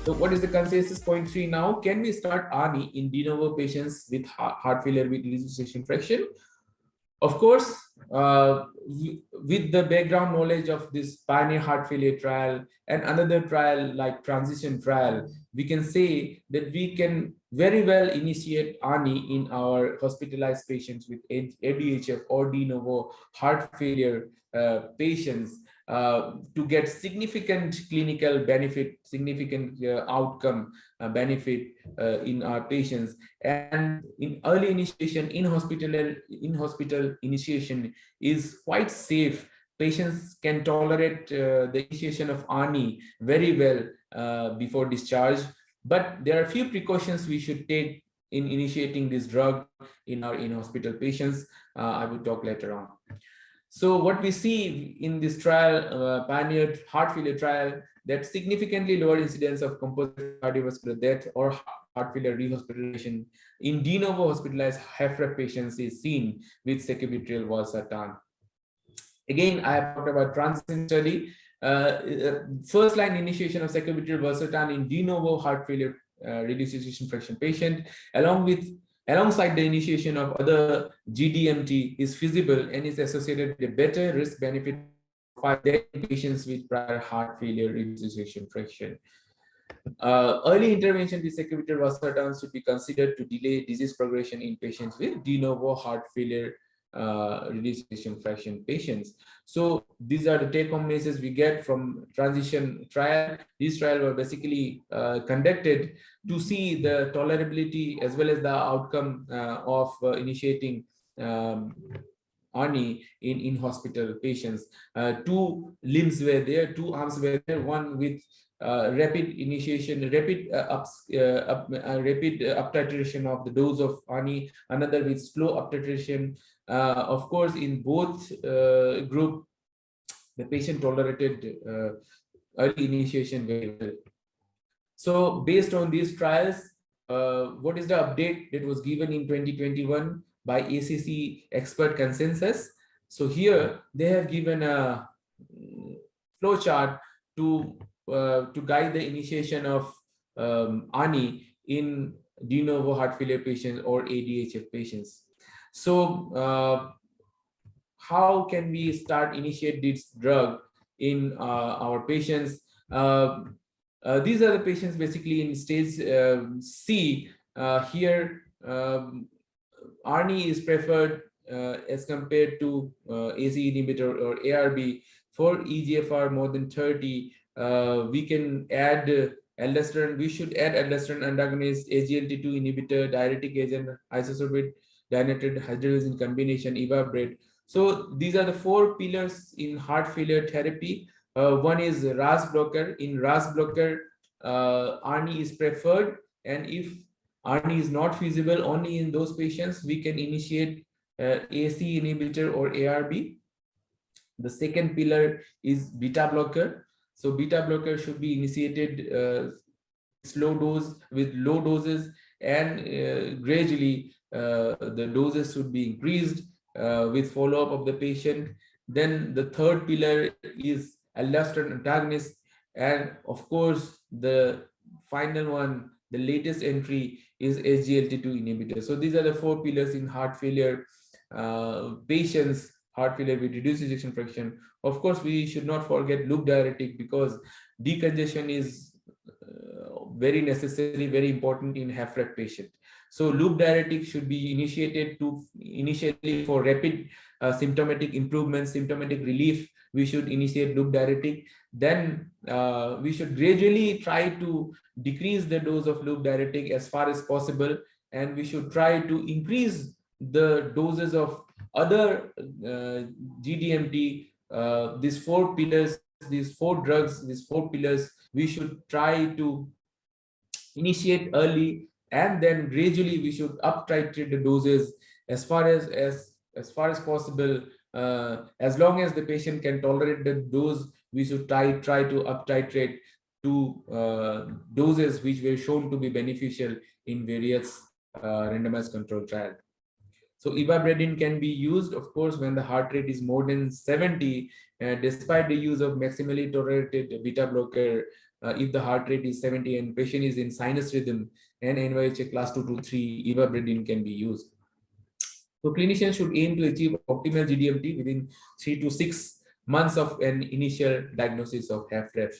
So what is the consensus point 3 now? Can we start ARNI in de novo patients with heart failure with ejection fraction? Of course, with the background knowledge of this pioneer heart failure trial and another trial like transition trial, we can say that we can very well initiate ARNI in our hospitalized patients with ADHF or de novo heart failure patients to get significant clinical benefit, significant outcome benefit in our patients. And in early initiation, in hospital initiation is quite safe. Patients can tolerate the initiation of ARNI very well before discharge, but there are a few precautions we should take in initiating this drug in our in-hospital patients. I will talk later on. So what we see in this trial, pioneered heart failure trial, that significantly lower incidence of composite cardiovascular death or heart failure rehospitalization in de novo hospitalized HFrEF patients is seen with sacubitril valsartan. Again, I have talked about transition study. First line initiation of sacubitril valsartan in de novo heart failure reduced ejection fraction patient, alongside the initiation of other GDMT is feasible and is associated with a better risk benefit profile than patients with prior heart failure reduced ejection fraction. Early intervention with sacubitril valsartan should be considered to delay disease progression in patients with de novo heart failure reduced ejection fraction patients. So these are the take-home messages we get from transition trial. These trials were basically conducted to see the tolerability as well as the outcome of initiating ARNI in hospital patients. Two limbs were there, two arms were there, one with rapid initiation, rapid up titration of the dose of ARNI, another with slow up titration. Of course, in both group, the patient tolerated early initiation very well. So based on these trials, what is the update that was given in 2021 by ACEI expert consensus? So here they have given a flow chart to guide the initiation of ARNI in de novo heart failure patients or ADHF patients. So how can we start initiate this drug in our patients? These are the patients basically in stage C. Here, ARNI is preferred as compared to ACE inhibitor or ARB. For EGFR more than 30, we can add aldosterone. We should add aldosterone antagonist, SGLT2 inhibitor, diuretic agent, isosorbate dinitrate hydrogen combination, Ivabret. So these are the four pillars in heart failure therapy. One is RAS blocker. In RAS blocker, ARNI is preferred, and if ARNI is not feasible, only in those patients we can initiate AC inhibitor or ARB. The second pillar is beta blocker. So beta blocker should be initiated slow dose with low doses, and gradually the doses should be increased with follow-up of the patient. Then the third pillar is aldosterone antagonist, and of course the final one, the latest entry, is SGLT2 inhibitor. So these are the four pillars in heart failure patients, heart failure with reduced ejection fraction. Of course, we should not forget loop diuretic, because decongestion is very necessary, very important in HFrEF patient. So loop diuretic should be initiated initially for rapid symptomatic improvement, symptomatic relief. We should initiate loop diuretic. Then we should gradually try to decrease the dose of loop diuretic as far as possible, and we should try to increase the doses of other GDMT. These four pillars, these four drugs, these four pillars, we should try to initiate early, and then gradually we should up titrate the doses as far as possible. As long as the patient can tolerate the dose, we should try to up titrate to doses which were shown to be beneficial in various randomized control trials. So ivabradine can be used, of course, when the heart rate is more than 70, despite the use of maximally tolerated beta blocker if the heart rate is 70 and patient is in sinus rhythm, and NYHA class 2 to 3 ivabradine can be used. So clinicians should aim to achieve optimal GDMT within 3 to 6 months of an initial diagnosis of HFrEF.